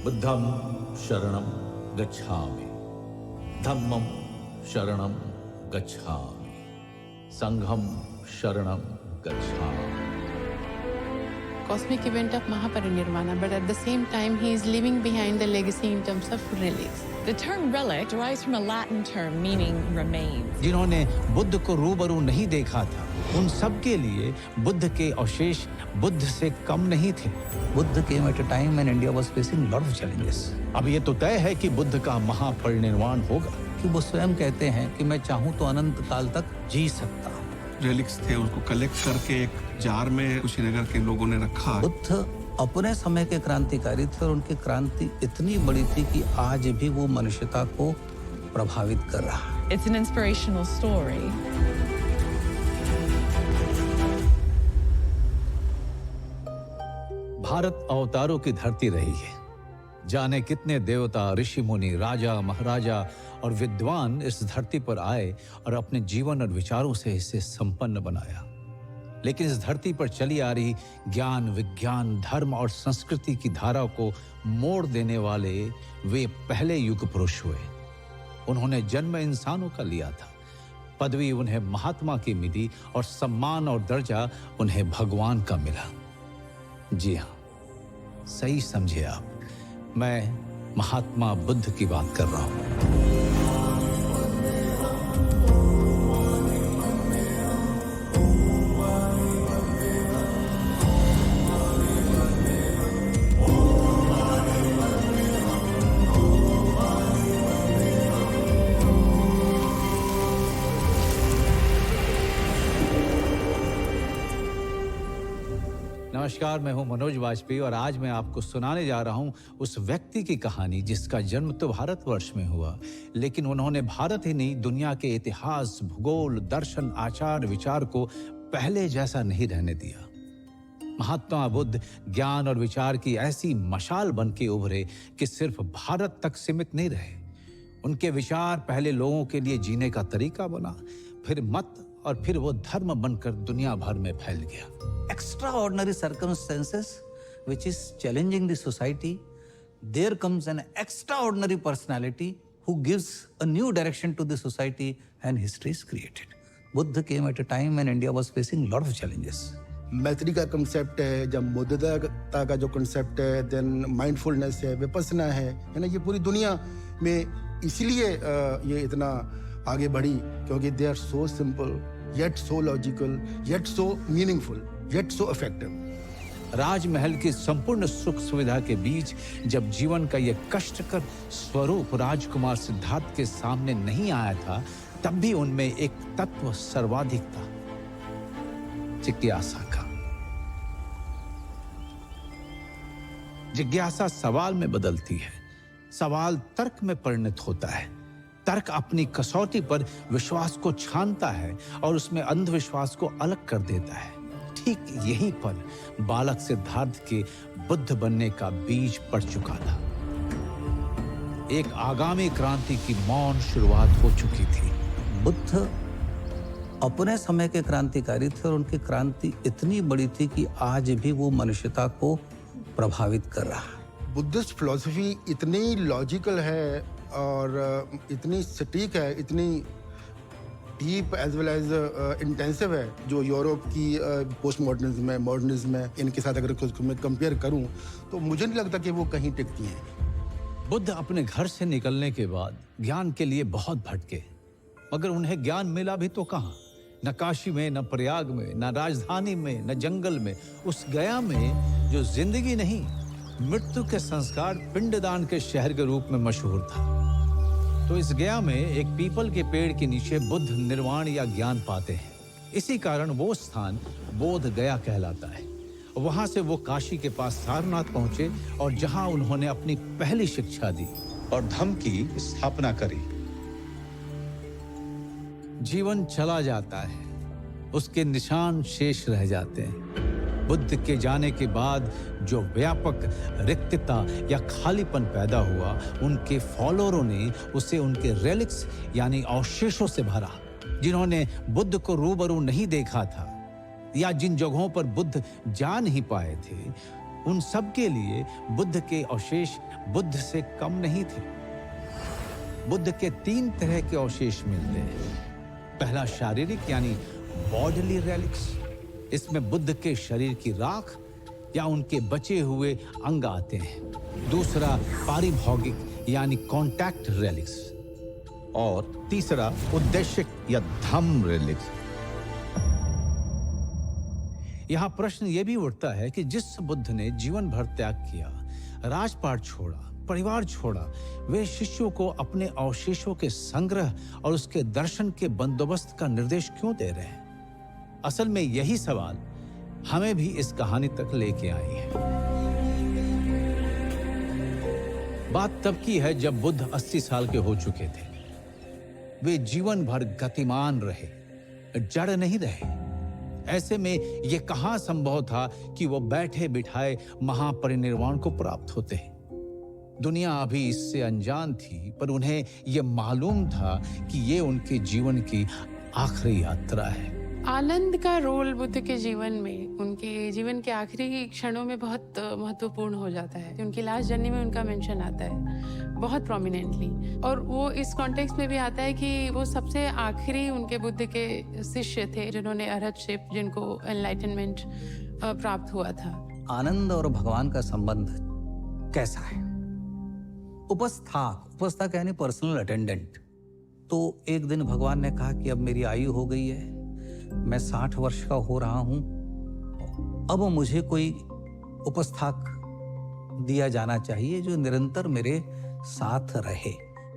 बुद्धं शरणं गच्छामि, धम्मं शरणं गच्छामि, संघं शरणं गच्छामि. Cosmic event of Mahaparinirvana, but at the same time he is leaving behind the legacy in terms of relics. The term relic derives from a Latin term meaning remains. जिन्होंने बुद्ध को रूबरू नहीं देखा था, उन सब के लिए बुद्ध के अवशेष बुद्ध से कम नहीं थे. Buddha came at a time when India was facing lot of challenges. अब ये तो तय है कि बुद्ध का महापरिनिर्वाण होगा. कि वो स्वयं कहते हैं कि मैं चाहूं तो अनंत काल तक जी सकता हूं. रेलिक्स थे, उसको कलेक्ट करके एक जार में कुशीनगर के लोगों ने रखा. बुद्ध अपने समय के क्रांतिकारी थे और उनकी क्रांति इतनी बड़ी थी कि आज भी वो मनुष्यता को प्रभावित कर रहा है. It's an inspirational story. Bharat अवतारों की धरती रही है. जाने कितने देवता, ऋषि मुनि, राजा, महाराजा और विद्वान इस धरती पर आए और अपने जीवन और विचारों से इसे संपन्न बनाया. लेकिन इस धरती पर चली आ रही ज्ञान, विज्ञान, धर्म और संस्कृति की धारा को मोड़ देने वाले वे पहले युग पुरुष हुए. उन्होंने जन्म इंसानों का लिया था, पदवी उन्हें महात्मा की मिली और सम्मान और दर्जा उन्हें भगवान का मिला. जी हाँ, सही समझे आप, मैं महात्मा बुद्ध की बात कर रहा हूं. नमस्कार, मैं हूं मनोज वाजपेयी और आज मैं आपको सुनाने जा रहा हूं उस व्यक्ति की कहानी जिसका जन्म तो भारतवर्ष में हुआ, लेकिन उन्होंने भारत ही नहीं, दुनिया के इतिहास, भूगोल, दर्शन, आचार, विचार को पहले जैसा नहीं रहने दिया. महात्मा बुद्ध ज्ञान और विचार की ऐसी मशाल बन के उभरे कि सिर्फ भारत तक सीमित नहीं रहे. उनके विचार पहले लोगों के लिए जीने का तरीका बना, फिर मत और फिर वो धर्म बनकर दुनिया भर में फैल गया. Extraordinary circumstances which is challenging the society, there comes an extraordinary personality who gives a new direction to the society and history is created. Buddha came at a time when India was facing lot of challenges. मैत्री का concept है, जब मुद्दता का जो concept है, then mindfulness है, विपස්සना है ना, ये पूरी दुनिया में इसलिए ये इतना आगे बढ़ी क्योंकि they are so simple yet so logical yet so meaningful yet so effective. राजमहल की संपूर्ण सुख सुविधा के बीच जब जीवन का यह कष्टकर स्वरूप राजकुमार सिद्धार्थ के सामने नहीं आया था, तब भी उनमें एक तत्व सर्वाधिक था, जिज्ञासा का. जिज्ञासा सवाल में बदलती है, सवाल तर्क में परिणत होता है, तर्क अपनी कसौटी पर विश्वास को छानता है और उसमें अंधविश्वास को अलग कर देता है. ठीक यहीं पर बालक सिद्धार्थ के बुद्ध बनने का बीज पड़ चुका था. एक आगामी क्रांति की मौन शुरुआत हो चुकी थी. बुद्ध अपने समय के क्रांतिकारी थे और उनकी क्रांति इतनी बड़ी थी कि आज भी वो मनुष्यता को प्रभावित कर रहा है. बुद्धिस्ट फिलॉसफी इतनी लॉजिकल है और इतनी सटीक है, इतनी deep as well as intensive है, जो यूरोप की पोस्ट मॉडर्निज्म है, मॉडर्निज्म है, इनके साथ अगर उसको मैं कंपेयर करूं तो मुझे नहीं लगता कि वो कहीं टिकती हैं. बुद्ध अपने घर से निकलने के बाद ज्ञान के लिए बहुत भटके, मगर उन्हें ज्ञान मिला भी तो कहाँ? न काशी में, न प्रयाग में, न राजधानी में, न जंगल में. उस गया में जो जिंदगी नहीं, मृत्यु के संस्कार पिंडदान के शहर के रूप में मशहूर था. तो इस गया में एक पीपल के पेड़ के नीचे बुद्ध निर्वाण या ज्ञान पाते हैं. इसी कारण वो स्थान बोध गया कहलाता है. वहां से वो काशी के पास सारनाथ पहुंचे और जहां उन्होंने अपनी पहली शिक्षा दी और धम्म की स्थापना करी. जीवन चला जाता है, उसके निशान शेष रह जाते हैं. बुद्ध के जाने के बाद जो व्यापक रिक्तता या खालीपन पैदा हुआ, उनके फॉलोअरों ने उसे उनके रेलिक्स यानी अवशेषों से भरा. जिन्होंने बुद्ध को रूबरू नहीं देखा था या जिन जगहों पर बुद्ध जा नहीं पाए थे, उन सब के लिए बुद्ध के अवशेष बुद्ध से कम नहीं थे। बुद्ध के 3 तरह के अवशेष मिलते हैं। पहला शारीरिक यानी बॉडीली रेलिक्स, इसमें बुद्ध के शरीर की राख या उनके बचे हुए अंग आते हैं। दूसरा पारिभौगिक यानी कॉन्टैक्ट रेलिक्स, और तीसरा उद्देश्य या धम्म रेलिक्स। यहां प्रश्न यह भी उठता है कि जिस बुद्ध ने जीवन भर त्याग किया, राजपाट छोड़ा, परिवार छोड़ा, वे शिष्यों को अपने अवशेषों के संग्रह और उसके दर्शन के बंदोबस्त का निर्देश क्यों दे रहे हैं? असल में यही सवाल हमें भी इस कहानी तक लेके आई है। बात तब की है जब बुद्ध 80 साल के हो चुके थे। वे जीवन भर गतिमान रहे, जड़ नहीं रहे। ऐसे में यह कहां संभव था कि वो बैठे बिठाए महापरिनिर्वाण को प्राप्त होते। दुनिया अभी इससे अनजान थी, पर उन्हें यह मालूम था कि ये उनके जीवन की आखिरी यात्रा है। आनंद का रोल बुद्ध के जीवन में, उनके जीवन के आखिरी क्षणों में बहुत महत्वपूर्ण हो जाता है। उनकी लास्ट जर्नी में उनका मेंशन आता है बहुत प्रोमिनेंटली, और वो इस कॉन्टेक्स्ट में भी आता है कि वो सबसे आखिरी उनके बुद्ध के शिष्य थे जिन्होंने अरहतशिप, जिनको एनलाइटनमेंट प्राप्त हुआ था। आनंद और भगवान का संबंध कैसा है? उपस्थाक यानी पर्सनल अटेंडेंट। तो एक दिन भगवान ने कहा कि अब मेरी आयु हो गई है, मैं 60 वर्ष का हो रहा हूं, अब मुझे कोई उपस्थाक दिया जाना चाहिए जो निरंतर मेरे साथ रहे।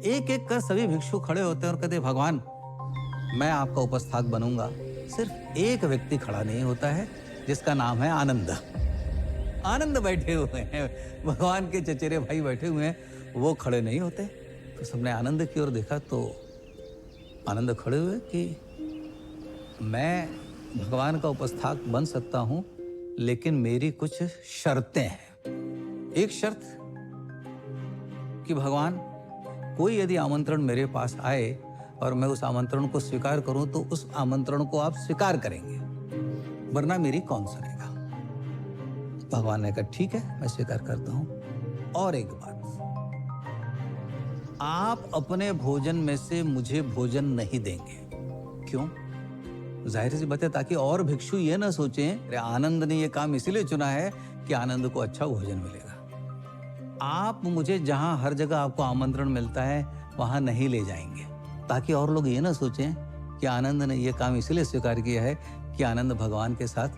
एक एक कर सभी भिक्षु खड़े होते हैं और कहते, भगवान मैं आपका उपस्थाक बनूंगा। सिर्फ एक व्यक्ति खड़ा नहीं होता है जिसका नाम है आनंद। आनंद बैठे हुए हैं, भगवान के चचेरे भाई बैठे हुए हैं, वो खड़े नहीं होते। तो सबने आनंद की ओर देखा तो आनंद खड़े हुए कि मैं भगवान का उपस्थाक बन सकता हूं, लेकिन मेरी कुछ शर्तें हैं। एक शर्त कि भगवान, कोई यदि आमंत्रण मेरे पास आए और मैं उस आमंत्रण को स्वीकार करूं तो उस आमंत्रण को आप स्वीकार करेंगे, वरना मेरी कौन सुनेगा? भगवान ने कहा ठीक है, मैं स्वीकार करता हूं। और एक बात, आप अपने भोजन में से मुझे भोजन नहीं देंगे। क्यों? जाहिर सी बात है, ताकि और भिक्षु ये ना सोचें अरे आनंद ने ये काम इसीलिए चुना है कि आनंद को अच्छा भोजन मिलेगा। आप मुझे जहां हर जगह आपको आमंत्रण मिलता है वहां नहीं ले जाएंगे, ताकि और लोग ये ना सोचें कि आनंद ने ये काम इसलिए स्वीकार किया है कि आनंद भगवान के साथ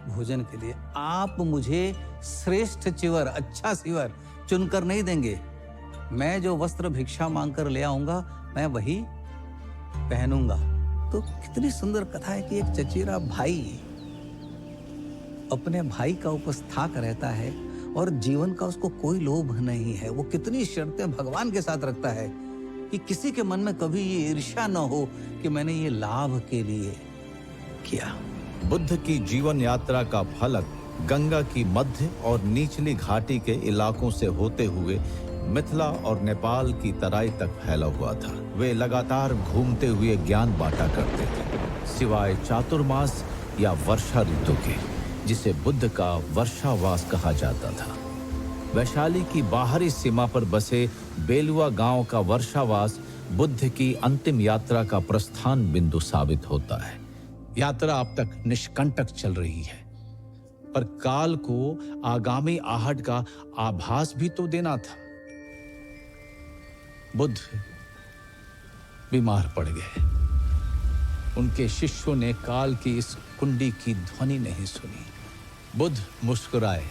भोजन के लिए। आप मुझे श्रेष्ठ चिवर, अच्छा चिवर चुनकर नहीं देंगे। मैं जो वस्त्र भिक्षा मांगकर ले आऊंगा मैं वही पहनूंगा। तो कितनी सुंदर कथा है कि एक चचेरा भाई अपने भाई का उपस्थाक रहता है और जीवन का उसको कोई लोभ नहीं है। वो कितनी शर्तें भगवान के साथ रखता है कि किसी के मन में कभी ये ईर्ष्या न हो कि मैंने ये लाभ के लिए किया। बुद्ध की जीवन यात्रा का फलक गंगा की मध्य और निचली घाटी के इलाकों से होते हुए मिथिला और नेपाल की तराई तक फैला हुआ था। वे लगातार घूमते हुए ज्ञान बांटा करते थे, सिवाय चातुर्मास या वर्षा ऋतु के, जिसे बुद्ध का वर्षावास कहा जाता था। वैशाली की बाहरी सीमा पर बसे बेलुआ गांव का वर्षावास बुद्ध की अंतिम यात्रा का प्रस्थान बिंदु साबित होता है। यात्रा अब तक निष्कंटक चल रही है, पर काल को आगामी आहट का आभास भी तो देना था। बुद्ध बीमार पड़ गए। उनके शिष्यों ने काल की इस कुंडी की ध्वनि नहीं सुनी। बुद्ध मुस्कुराए,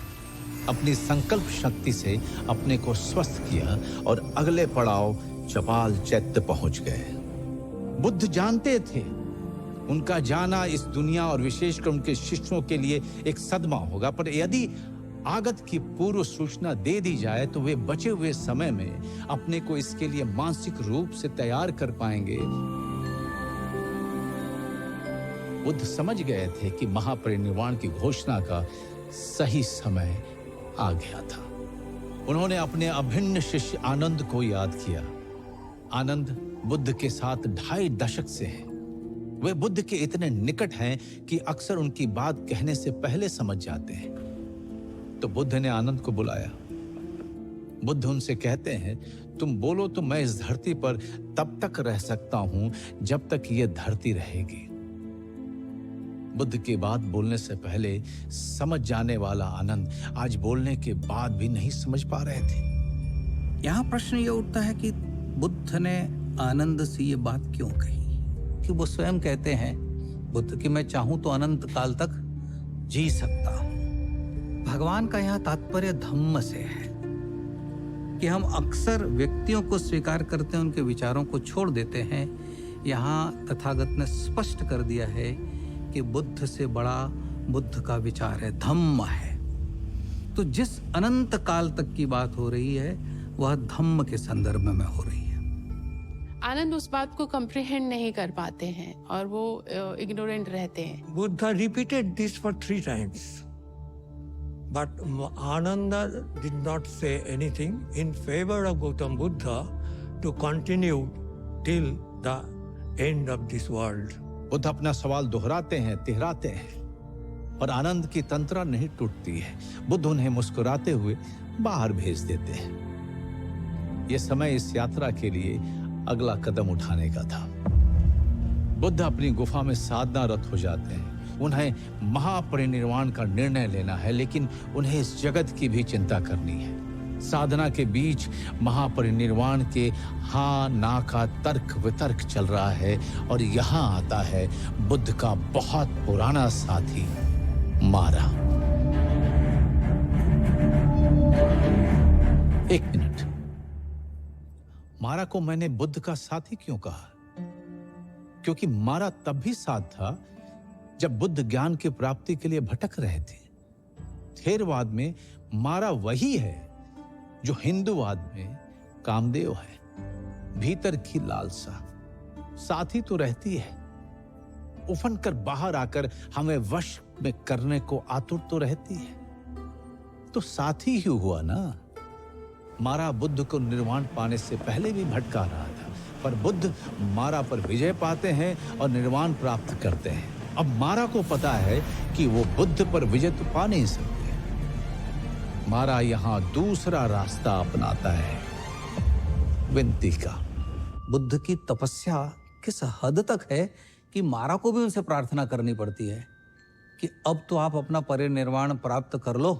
अपनी संकल्प शक्ति से अपने को स्वस्थ किया और अगले पड़ाव चपाल चैत्य पहुंच गए। बुद्ध जानते थे उनका जाना इस दुनिया और विशेषकर उनके शिष्यों के लिए एक सदमा होगा, पर यदि आगत की पूर्व सूचना दे दी जाए तो वे बचे हुए समय में अपने को इसके लिए मानसिक रूप से तैयार कर पाएंगे। बुद्ध समझ गए थे कि महापरिनिर्वाण की घोषणा का सही समय आ गया था। उन्होंने अपने अभिन्न शिष्य आनंद को याद किया। आनंद बुद्ध के साथ 2.5 दशक से हैं। वे बुद्ध के इतने निकट हैं कि अक्सर उनकी बात कहने से पहले समझ जाते हैं। तो बुद्ध ने आनंद को बुलाया। बुद्ध उनसे कहते हैं, तुम बोलो तो मैं इस धरती पर तब तक रह सकता हूं जब तक यह धरती रहेगी। बुद्ध की बात बोलने से पहले समझ जाने वाला आनंद आज बोलने के बाद भी नहीं समझ पा रहे थे। यहाँ प्रश्न ये उठता है कि बुद्ध ने आनंद से ये बात क्यों कही? कि वो स्वयं कहते हैं बुद्ध कि मैं चाहूं तो अनंत काल तक जी सकता हूं। भगवान का यहाँ तात्पर्य धम्म से है कि हम अक्सर व्यक्तियों को स्वीकार करते हैं, उनके विचारों को छोड़ देते हैं। यहाँ तथागत ने स्पष्ट कर दिया है कि बुद्ध से बड़ा बुद्ध का विचार है, धम्म है। तो जिस अनंत काल तक की बात हो रही है वह धम्म के संदर्भ में हो रही है। आनंद उस बात को कंप्रीहेंड नहीं कर पाते हैं और वो इग्नोरेंट रहते हैं। Buddha repeated this for 3 times. But Ananda did not say anything in favor of Gautam Buddha to continue till the end of this world. Buddha अपना सवाल दोहराते हैं, तिहराते हैं और आनंद की तंत्रा नहीं टूटती है। बुद्ध उन्हें मुस्कुराते हुए बाहर भेज देते हैं। यह समय इस यात्रा के लिए अगला कदम उठाने का था। बुद्ध अपनी गुफा में साधनारत हो जाते हैं। उन्हें महापरिनिर्वाण का निर्णय लेना है, लेकिन उन्हें इस जगत की भी चिंता करनी है। साधना के बीच महापरिनिर्वाण के हाँ ना का तर्क वितर्क चल रहा है और यहां आता है बुद्ध का बहुत पुराना साथी मारा। एक मिनट, मारा को मैंने बुद्ध का साथी क्यों कहा? क्योंकि मारा तब भी साथ था जब बुद्ध ज्ञान की प्राप्ति के लिए भटक रहे थे। थेरवाद में मारा वही है जो हिंदूवाद में कामदेव है। भीतर की लालसा साथी तो रहती है, उफन कर बाहर आकर हमें वश में करने को आतुर तो रहती है। तो साथी ही हुआ ना। मारा बुद्ध को निर्वाण पाने से पहले भी भटका रहा था, पर बुद्ध मारा पर विजय पाते हैं और निर्वाण प्राप्त करते हैं। अब मारा को पता है कि वो बुद्ध पर विजय तो पा नहीं सकते। मारा यहां दूसरा रास्ता अपनाता है, विनती का। बुद्ध की तपस्या किस हद तक है कि मारा को भी उनसे प्रार्थना करनी पड़ती है कि अब तो आप अपना परिनिर्वाण प्राप्त कर लो।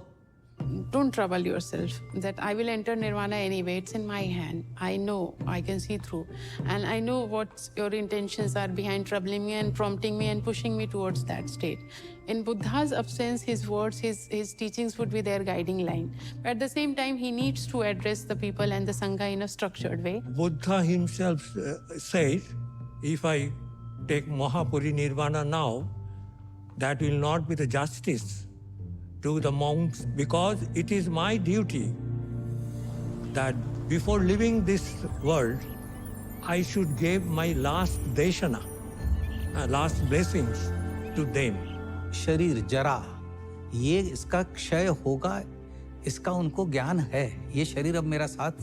Don't trouble yourself that I will enter nirvana anyway. It's in my hand. I know, I can see through, and I know what your intentions are behind troubling me and prompting me and pushing me towards that state. In Buddha's absence, his words, his teachings would be their guiding line. But at the same time, he needs to address the people and the Sangha in a structured way. Buddha himself says, if I take Mahaparinirvana now, that will not be the justice to the monks, because it is my duty that before leaving this world, I should give my last deshana, last blessings to them. शरीर जरा, ये इसका क्षय होगा, इसका उनको ज्ञान है। ये शरीर अब मेरा साथ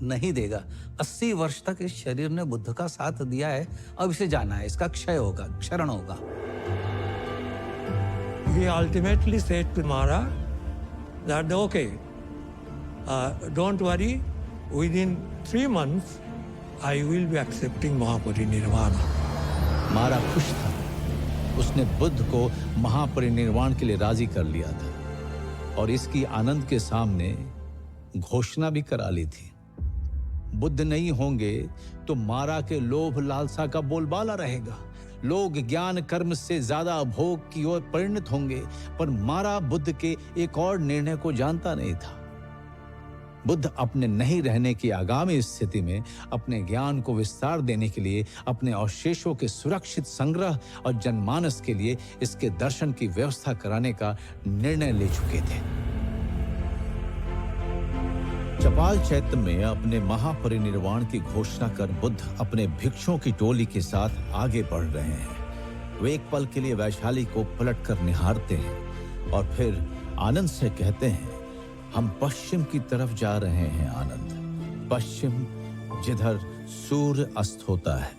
नहीं देगा। 80 वर्ष तक इस शरीर ने बुद्ध का साथ दिया है, अब इसे जाना है, इसका क्षय होगा, क्षरण होगा। He ultimately said to Mara that, okay, don't worry, within 3 months, I will be accepting Mahaparinirvana. मारा खुश था। उसने बुद्ध को महापरिनिर्वाण के लिए राजी कर लिया था और इसकी आनंद के सामने घोषणा भी करा ली थी। बुद्ध नहीं होंगे तो मारा के लोभ लालसा का बोलबाला रहेगा। लोग ज्ञान कर्म से ज्यादा भोग की ओर परिणत होंगे, पर मारा बुद्ध के एक और निर्णय को जानता नहीं था। बुद्ध अपने नहीं रहने की आगामी स्थिति में अपने ज्ञान को विस्तार देने के लिए, अपने अवशेषों के सुरक्षित संग्रह और जनमानस के लिए इसके दर्शन की व्यवस्था कराने का निर्णय ले चुके थे। चपाल चैत्य में अपने महापरिनिर्वाण की घोषणा कर बुद्ध अपने भिक्षुओं की टोली के साथ आगे बढ़ रहे हैं। वे एक पल के लिए वैशाली को पलटकर निहारते हैं और फिर आनंद से कहते हैं, हम पश्चिम की तरफ जा रहे हैं आनंद, पश्चिम जिधर सूर्य अस्त होता है।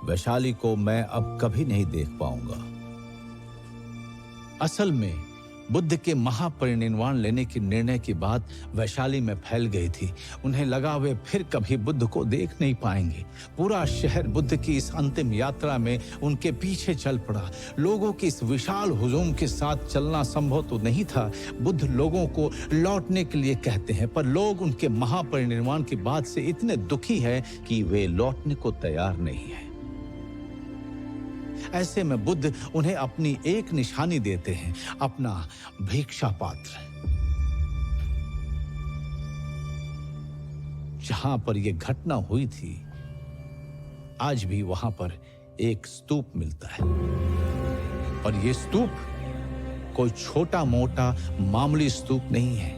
वैशाली को मैं अब कभी नहीं देख पाऊंगा। असल में बुद्ध के महापरिनिर्वाण लेने के निर्णय की बात वैशाली में फैल गई थी। उन्हें लगा वे फिर कभी बुद्ध को देख नहीं पाएंगे। पूरा शहर बुद्ध की इस अंतिम यात्रा में उनके पीछे चल पड़ा। लोगों की इस विशाल हुजूम के साथ चलना संभव तो नहीं था। बुद्ध लोगों को लौटने के लिए कहते हैं, पर लोग उनके महापरिनिर्वाण की बात से इतने दुखी हैं कि वे लौटने को तैयार नहीं हैं। ऐसे में बुद्ध उन्हें अपनी एक निशानी देते हैं, अपना भिक्षा पात्र। जहां पर यह घटना हुई थी, आज भी वहां पर एक स्तूप मिलता है। और यह स्तूप कोई छोटा मोटा मामूली स्तूप नहीं है।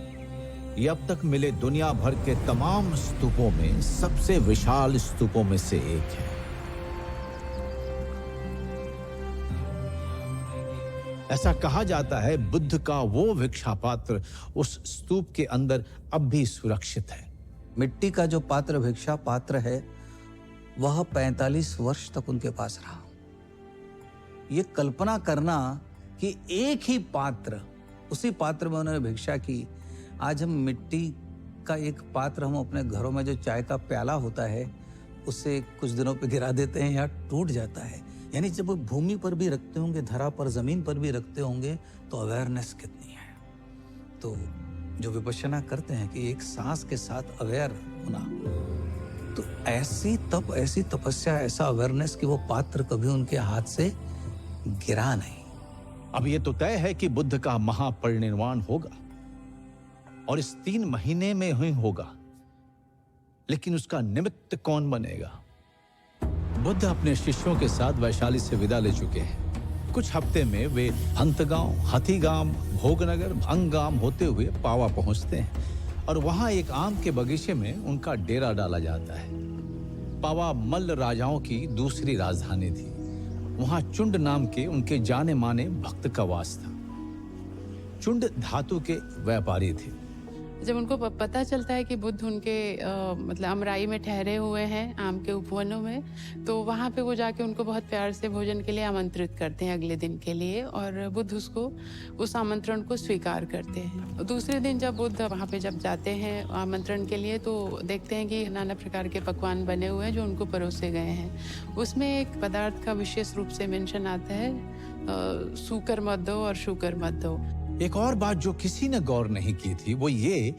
यह अब तक मिले दुनिया भर के तमाम स्तूपों में सबसे विशाल स्तूपों में से एक है। ऐसा कहा जाता है बुद्ध का वो भिक्षा पात्र उस स्तूप के अंदर अब भी सुरक्षित है। मिट्टी का जो पात्र भिक्षा पात्र है वह 45 वर्ष तक उनके पास रहा। ये कल्पना करना कि एक ही पात्र, उसी पात्र में उन्होंने भिक्षा की। आज हम मिट्टी का एक पात्र हम अपने घरों में जो चाय का प्याला होता है उसे कुछ दिनों पे गिरा देते हैं या टूट जाता है। यानी जब भूमि पर भी रखते होंगे, धरा पर, जमीन पर भी रखते होंगे, तो अवेयरनेस कितनी है। तो जो विपश्यना करते हैं कि एक सांस के साथ अवेयर होना, तो ऐसी तपस्या, ऐसा अवेयरनेस कि वो पात्र कभी उनके हाथ से गिरा नहीं। अब ये तो तय है कि बुद्ध का महापरिनिर्वाण होगा और इस 3 महीने में ही होगा, लेकिन उसका निमित्त कौन बनेगा? बुद्ध अपने शिष्यों के साथ वैशाली से विदा ले चुके हैं। कुछ हफ्ते में वे हंतगांव, हथीगाम, भोगनगर, भंगाम होते हुए पावा पहुंचते हैं और वहां एक आम के बगीचे में उनका डेरा डाला जाता है। पावा मल्ल राजाओं की दूसरी राजधानी थी। वहां चुंड नाम के उनके जाने माने भक्त का वास था। चुंड धातु के व्यापारी थे। जब उनको पता चलता है कि बुद्ध उनके मतलब अमराई में ठहरे हुए हैं, आम के उपवनों में, तो वहाँ पे वो जाके उनको बहुत प्यार से भोजन के लिए आमंत्रित करते हैं अगले दिन के लिए, और बुद्ध उस आमंत्रण को स्वीकार करते हैं। दूसरे दिन जब बुद्ध वहाँ पे जब जाते हैं आमंत्रण के लिए, तो देखते हैं कि नाना प्रकार के पकवान बने हुए हैं जो उनको परोसे गए हैं। उसमें एक पदार्थ का विशेष रूप से मेंशन आता है, सूकर मद्दो और शुकर मद्दो। एक और बात जो किसी ने गौर नहीं की थी वो ये,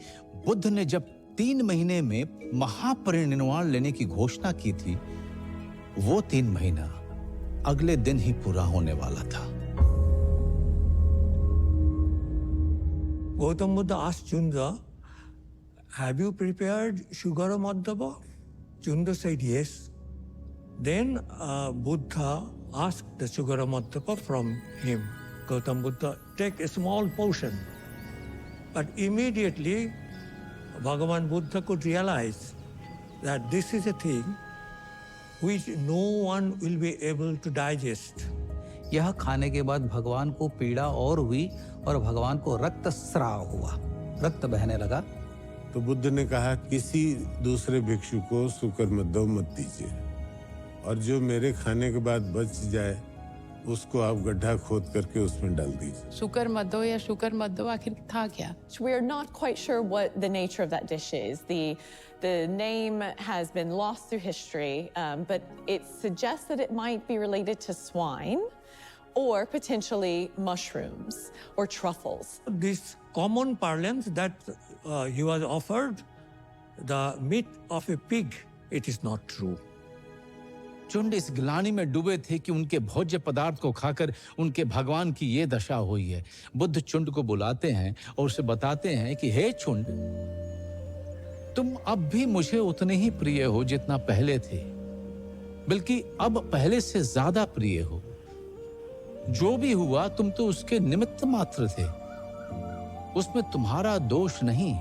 बुद्ध ने जब 3 महीने में महापरिनिर्वाण लेने की घोषणा की थी, वो 3 महीना अगले दिन ही पूरा होने वाला था। Gautam Buddha asked Chunda, "Have you prepared Sugara Madhava?" Chunda said yes. Then Buddha asked the Sugara Madhava from him. Gautam Buddha, take a small portion. But immediately Bhagavan Buddha could realize that this is a thing which no one will be able to digest. यह खाने के बाद भगवान को पीड़ा और हुई और भगवान को रक्तस्राव हुआ, रक्त बहने लगा। तो बुद्ध ने कहा, किसी दूसरे भिक्षु को शुकर मद्दो मत दीजिए, और जो मेरे खाने के बाद बच जाए उसको आप गड्ढा खोद करके उसमें डाल दीजिए। शुकर मद्दो या शुकर मद्दो आखिर था क्या? We're not quite sure what the nature of that dish is. The name has been lost through history, but it suggests that it might be related to swine or potentially mushrooms or truffles. This common parlance that he was offered the meat of a pig, it is not true. चुंड इस ग्लानि में डूबे थे कि उनके भोज्य पदार्थ को खाकर उनके भगवान की ये दशा हुई है। बुद्ध चुंड को बुलाते हैं और उसे बताते हैं कि हे चुंड, तुम अब भी मुझे उतने ही प्रिय हो जितना पहले थे, बल्कि अब पहले से ज्यादा प्रिय हो। जो भी हुआ तुम तो उसके निमित्त मात्र थे, उसमें तुम्हारा दोष नहीं।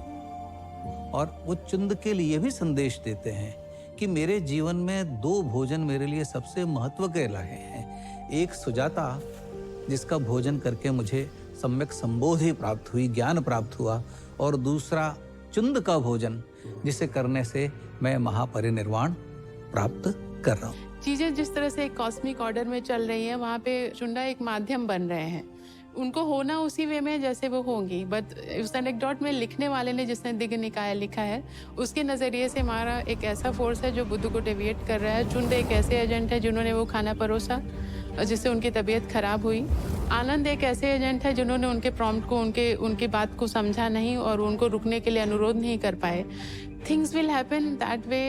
और वो चुंद के लिए भी संदेश देते हैं कि मेरे जीवन में 2 भोजन मेरे लिए सबसे महत्व के रहे हैं। एक सुजाता, जिसका भोजन करके मुझे सम्यक संबोधि प्राप्त हुई, ज्ञान प्राप्त हुआ, और दूसरा चुंद का भोजन, जिसे करने से मैं महापरिनिर्वाण प्राप्त कर रहा हूँ। चीजें जिस तरह से एक कॉस्मिक ऑर्डर में चल रही हैं, वहाँ पे चुंडा एक माध्यम बन रहे हैं। उनको होना उसी वे में जैसे वो होंगी, बट उस एनेक्डोट में लिखने वाले ने, जिसने दिग्ग निकाय लिखा है, उसके नज़रिए से मारा एक ऐसा फोर्स है जो बुद्ध को डेविएट कर रहा है। चुंद एक ऐसे एजेंट है जिन्होंने वो खाना परोसा जिससे उनकी तबीयत खराब हुई। आनंद एक ऐसे एजेंट है जिन्होंने उनके प्रॉम्प्ट को, उनकी बात को समझा नहीं और उनको रुकने के लिए अनुरोध नहीं कर पाए। Things will happen that way,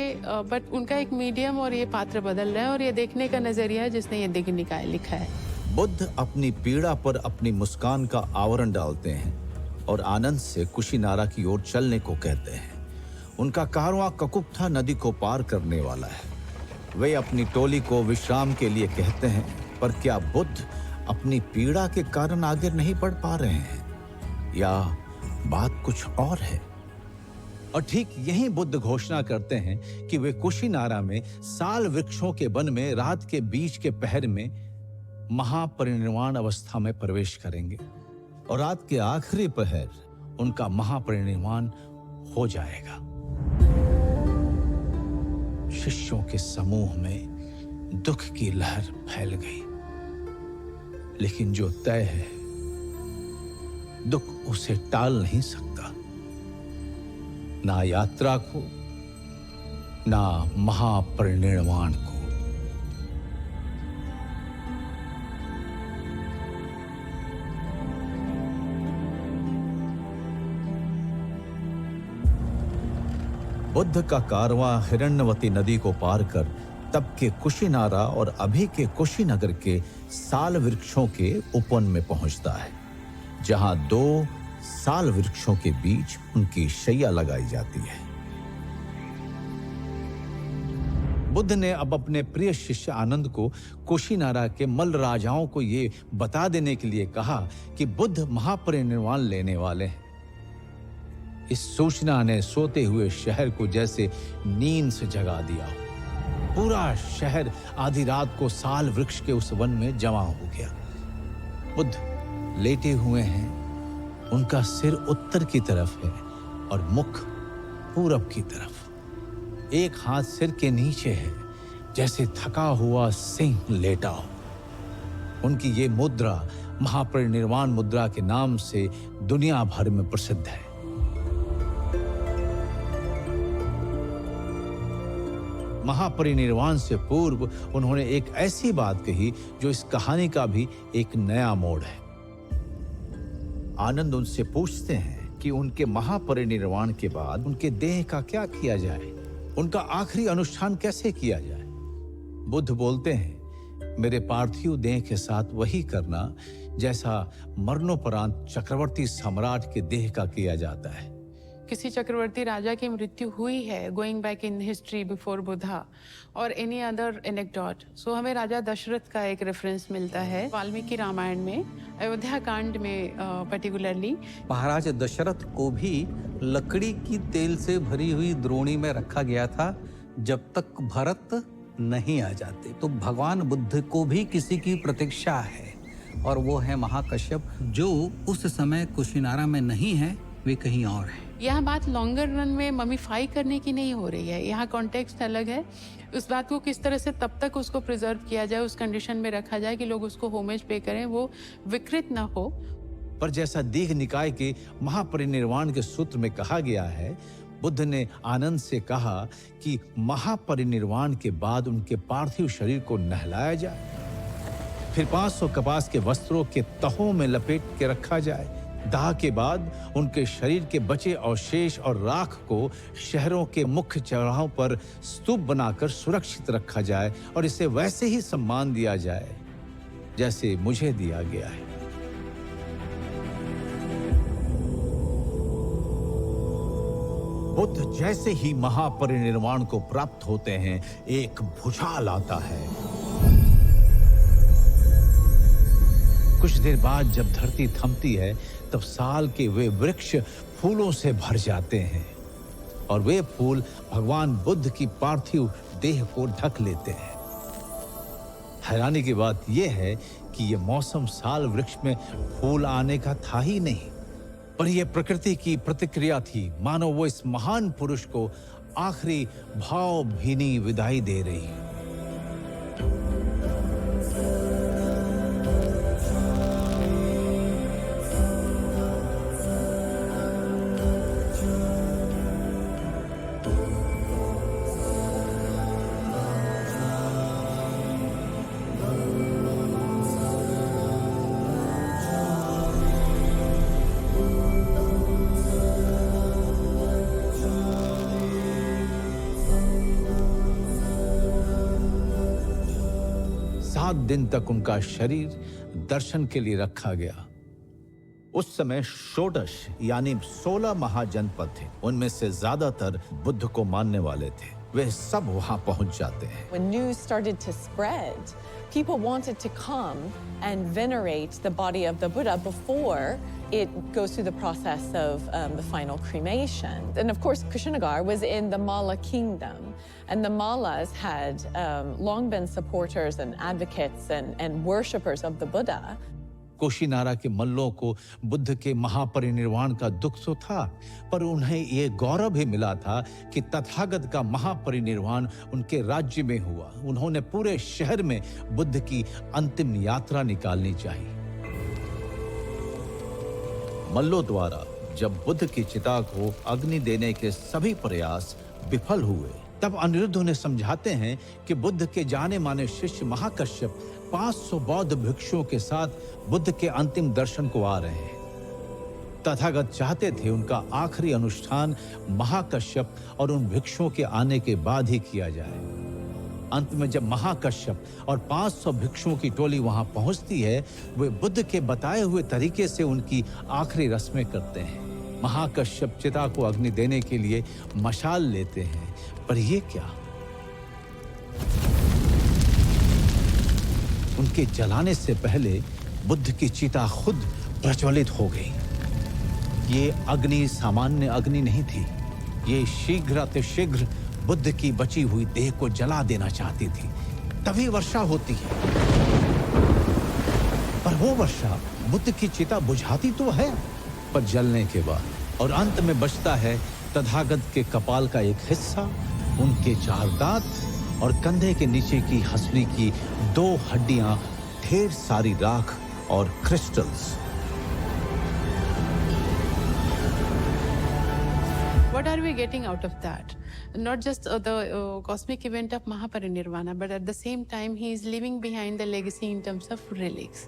but उनका एक मीडियम और ये पात्र बदल रहा है, और ये देखने का नजरिया है जिसने ये दिग्ग निकाय लिखा है। बुद्ध अपनी पीड़ा पर अपनी मुस्कान का आवरण डालते हैं और आनंद से कुशीनारा की ओर चलने को कहते हैं। उनका कारवां ककुप्था नदी को पार करने वाला है। वे अपनी टोली को विश्राम के लिए कहते हैं, पर क्या बुद्ध अपनी पीड़ा के कारण आगे नहीं बढ़ पा रहे हैं, या बात कुछ और है? और ठीक यही बुद्ध घोषणा करते हैं कि वे कुशीनारा में साल वृक्षों के वन में रात के बीच के पहर में महापरिनिर्वाण अवस्था में प्रवेश करेंगे, और रात के आखिरी पहर उनका महापरिनिर्वाण हो जाएगा। शिष्यों के समूह में दुख की लहर फैल गई, लेकिन जो तय है दुख उसे टाल नहीं सकता, ना यात्रा को, ना महापरिनिर्वाण को। बुद्ध का कारवां हिरण्यवती नदी को पार कर तब के कुशीनारा और अभी के कुशीनगर के साल वृक्षों के उपवन में पहुंचता है, जहां 2 साल वृक्षों के बीच उनकी शैया लगाई जाती है। बुद्ध ने अब अपने प्रिय शिष्य आनंद को कुशीनारा के मल्ल राजाओं को ये बता देने के लिए कहा कि बुद्ध महापरिनिर्वाण लेने वाले हैं। इस सूचना ने सोते हुए शहर को जैसे नींद से जगा दिया। पूरा शहर आधी रात को साल वृक्ष के उस वन में जमा हो गया। बुद्ध लेटे हुए हैं, उनका सिर उत्तर की तरफ है और मुख पूरब की तरफ। एक हाथ सिर के नीचे है, जैसे थका हुआ सिंह लेटा हो। उनकी ये मुद्रा महापरिनिर्वाण मुद्रा के नाम से दुनिया भर में प्रसिद्ध है। महापरिनिर्वाण से पूर्व उन्होंने एक ऐसी बात कही जो इस कहानी का भी एक नया मोड़ है। आनंद उनसे पूछते हैं कि उनके महापरिनिर्वाण के बाद उनके देह का क्या किया जाए, उनका आखिरी अनुष्ठान कैसे किया जाए। बुद्ध बोलते हैं, मेरे पार्थिव देह के साथ वही करना जैसा मरणोपरांत चक्रवर्ती सम्राट के देह का किया जाता है। किसी चक्रवर्ती राजा की मृत्यु हुई है, going back in history before Buddha और एनी अदर एनेक्डोट, सो हमें राजा दशरथ का एक रेफरेंस मिलता है वाल्मीकि रामायण में, अयोध्या कांड में पर्टिकुलरली। महाराज दशरथ को भी लकड़ी की तेल से भरी हुई द्रोणी में रखा गया था जब तक भरत नहीं आ जाते। तो भगवान बुद्ध को भी किसी की प्रतीक्षा है, और वो है महाकश्यप, जो उस समय कुशीनारा में नहीं है, वे कहीं और है। यह बात लॉन्गर रन में ममीफाई करने की नहीं हो रही है, यहाँ कॉन्टेक्स्ट अलग है। उस बात को किस तरह से तब तक उसको प्रिजर्व किया जाए, उस कंडीशन में रखा जाए कि लोग उसको होमेज पे करें, वो विकृत ना हो। पर जैसा दीघ निकाय के महापरिनिर्वाण के सूत्र में कहा गया है, बुद्ध ने आनंद से कहा कि महापरिनिर्वाण के बाद उनके पार्थिव शरीर को नहलाया जाए, फिर 500 कपास के वस्त्रों के तहों में लपेट के रखा जाए। दाह के बाद उनके शरीर के बचे अवशेष और राख को शहरों के मुख्य चौराहों पर स्तूप बनाकर सुरक्षित रखा जाए, और इसे वैसे ही सम्मान दिया जाए जैसे मुझे दिया गया है। बुद्ध जैसे ही महापरिनिर्वाण को प्राप्त होते हैं, एक भूचाल आता है। कुछ देर बाद जब धरती थमती है, तब साल के वे वृक्ष फूलों से भर जाते हैं, और वे फूल भगवान बुद्ध की पार्थिव देह को ढक लेते हैं। हैरानी की बात यह है कि यह मौसम साल वृक्ष में फूल आने का था ही नहीं, पर यह प्रकृति की प्रतिक्रिया थी, मानो वो इस महान पुरुष को आखिरी भावभीनी विदाई दे रही है। 7 दिन तक उनका शरीर दर्शन के लिए रखा गया। उस समय षोडश यानी 16 महाजनपद थे। उनमें से ज्यादातर बुद्ध को मानने वाले थे। वे सब वहां पहुंच जाते हैं। When news started to spread, people wanted to come and venerate the body of the Buddha before it goes through the process of the final cremation. And of course, Kushinagar was in the Malla kingdom, and the Mallas had long been supporters and advocates and worshippers of the Buddha. Kushinara के मल्लों को बुद्ध के महापरिनिर्वाण का दुख तो था, पर उन्हें ये गौरव भी मिला था कि तथागत का महापरिनिर्वाण उनके राज्य में हुआ। उन्होंने पूरे शहर में बुद्ध की अंतिम यात्रा निकालनी चाहिए। मल्लों द्वारा जब बुद्ध की चिता को अग्नि देने के सभी प्रयास विफल हुए, तब अनिरुद्ध उन्हें समझाते हैं कि बुद्ध के जाने माने शिष्य महाकश्यप 500 बौद्ध भिक्षुओं के साथ बुद्ध के अंतिम दर्शन को आ रहे हैं। तथागत चाहते थे उनका आखिरी अनुष्ठान महाकश्यप और उन भिक्षुओं के आने के बाद ही किया जाए। अंत में जब महाकश्यप और 500 भिक्षुओं की टोली वहां पहुंचती है, वे बुद्ध के बताए हुए तरीके से उनकी आखिरी रस्में करते हैं। महाकश्यप चिता को अग्नि देने के लिए मशाल लेते हैं, पर ये क्या, उनके जलाने से पहले बुद्ध की चिता खुद प्रज्वलित हो गई। ये अग्नि सामान्य अग्नि नहीं थी, ये शीघ्र बुद्ध की बची हुई देह को जला देना चाहती थी। तभी वर्षा होती है, पर वो वर्षा बुद्ध की चिता बुझाती तो है, पर जलने के बाद। और अंत में बचता है तथागत के कपाल का एक हिस्सा, उनके 4 दांत और कंधे के नीचे की हंसली की 2 हड्डियां, ढेर सारी राख और crystals. What are we getting out of that? Not just the cosmic event of Mahaparinirvana, but at the same time, he is leaving behind the legacy in terms of relics.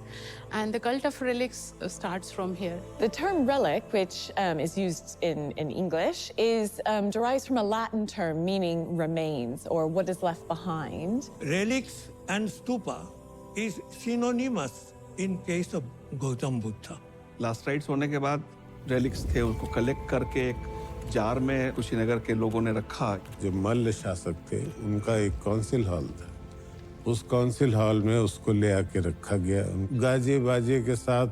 And the cult of relics starts from here. The term relic, which is used in English, is derives from a Latin term meaning remains or what is left behind. Relics and stupa is synonymous in case of Gautam Buddha. Last rites होने के बाद relics थे, उनको collect करके एक jar में कुशीनगर के लोगों ने रखा। जो मल्ल शासक थे उनका एक काउंसिल हॉल था, उस काउंसिल हॉल में उसको ले आके रखा गया। गाजे बाजे के साथ,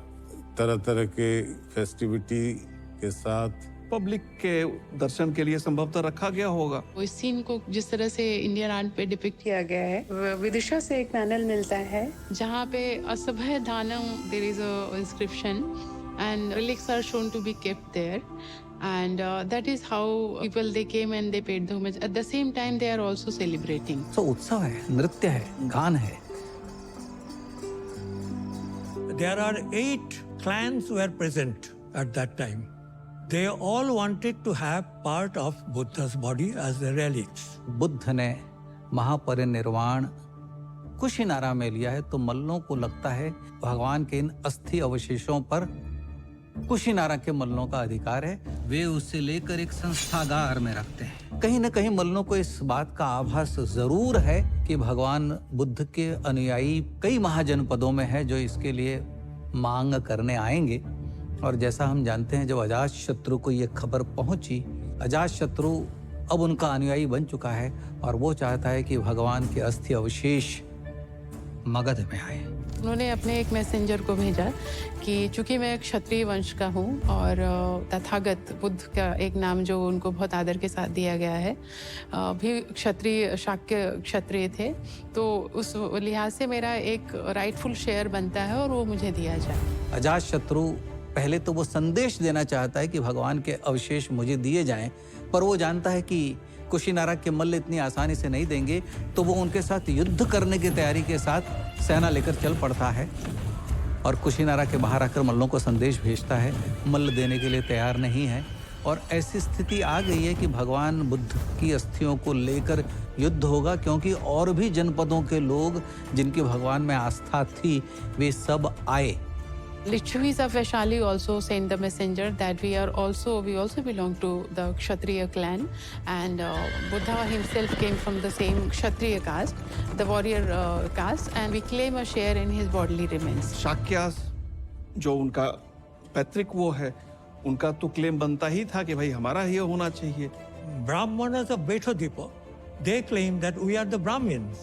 तरह तरह के फेस्टिविटी के साथ पब्लिक के दर्शन के लिए संभवतः रखा गया होगा। इस सीन को जिस तरह से इंडियन आर्ट पे डिपिक्ट किया गया है, विदिशा से एक पैनल मिलता है जहाँ पे असभय दानम there is a inscription and relics are shown to be kept there, and that is how people they came and they paid the homage. At the same time, they are also celebrating. So उत्सव है, नृत्य है, गान है। There are 8 clans were present at that time. They all wanted to have part of Buddha's body as the relics. Buddha ने महापरिनिर्वाण कुशीनारा में लिया है, तो मल्लों को लगता है भगवान के इन अस्थि अवशेषों पर कुशीनारा के मल्लों का अधिकार है। वे उसे लेकर एक संस्थागार में रखते हैं। कहीं न कहीं मल्लों को इस बात का आभास जरूर है कि भगवान बुद्ध के अनुयायी कई महाजनपदों में है जो इसके लिए मांग करने आएंगे। और जैसा हम जानते हैं, जब अजातशत्रु को ये खबर पहुंची, अजातशत्रु अब उनका अनुयायी बन चुका है और वो चाहता है कि भगवान के अस्थि अवशेष मगध में आए। उन्होंने अपने एक मैसेंजर को भेजा कि चूंकि मैं क्षत्रिय वंश का हूँ और तथागत बुद्ध का एक नाम जो उनको बहुत आदर के साथ दिया गया है, भी क्षत्रिय शाक्य क्षत्रिय थे, तो उस लिहाज से मेरा एक राइटफुल शेयर बनता है और वो मुझे दिया जाए। अजातशत्रु पहले तो वो संदेश देना चाहता है कि भगवान के अवशेष मुझे दिए जाएं, पर वो जानता है कि कुशीनारा के मल्ल इतनी आसानी से नहीं देंगे, तो वो उनके साथ युद्ध करने की तैयारी के साथ सेना लेकर चल पड़ता है और कुशीनारा के बाहर आकर मल्लों को संदेश भेजता है। मल्ल देने के लिए तैयार नहीं है और ऐसी स्थिति आ गई है कि भगवान बुद्ध की अस्थियों को लेकर युद्ध होगा, क्योंकि और भी जनपदों के लोग जिनकी भगवान में आस्था थी वे सब आए Lichavis of Vaishali also sent the messenger that we also belong to the Kshatriya clan, and Buddha himself came from the same Kshatriya caste, the warrior caste, and we claim a share in his bodily remains. शाक्यास जो उनका पैतृक वो है, उनका तो claim बनता ही था कि भाई हमारा ही होना चाहिए। Brahmanas of Betodipa, they claim that we are the Brahmins.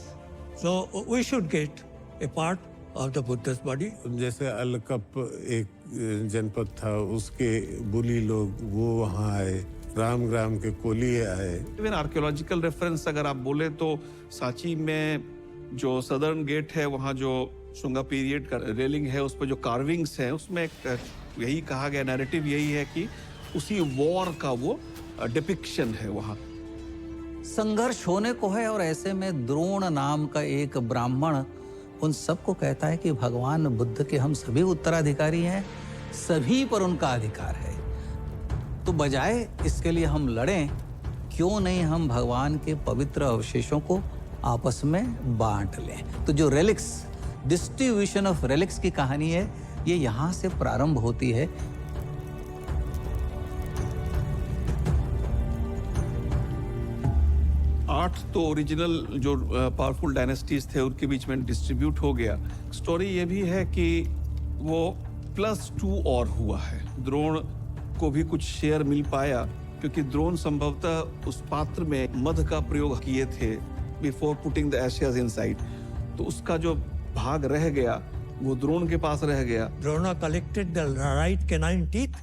So we should get a part of the Buddha's body. जैसे अलकप एक जनपद था, उसके बुली लोग वो वहाँ आए, रामग्राम के कोलिये आए। इवन आर्कियोलॉजिकल रेफरेंस अगर आप बोले तो सांची में जो सदर्न गेट है, वहाँ जो शुंगा पीरियड का रेलिंग है, उस पर जो कार्विंग्स हैं, उसमें यही कहा गया, नैरेटिव यही है कि उसी वॉर का वो डिपिक्शन है वहाँ। संघर्ष होने को है, और ऐसे में द्रोण नाम का एक ब्राह्मण उन सबको कहता है कि भगवान बुद्ध के हम सभी उत्तराधिकारी हैं, सभी पर उनका अधिकार है, तो बजाय इसके लिए हम लड़ें, क्यों नहीं हम भगवान के पवित्र अवशेषों को आपस में बांट लें। तो जो रेलिक्स, डिस्ट्रीब्यूशन ऑफ रेलिक्स की कहानी है, ये यहाँ से प्रारंभ होती है। 8 तो ओरिजिनल जो पावरफुल डायनेस्टीज थे उनके बीच में डिस्ट्रीब्यूट हो गया। स्टोरी ये भी है कि वो +2 और हुआ है, द्रोण को भी कुछ शेयर मिल पाया, क्योंकि द्रोण संभवतः उस पात्र में मध का प्रयोग किए थे before putting the ashes inside, तो उसका जो भाग रह गया वो द्रोण के पास रह गया। Drona collected the right canine teeth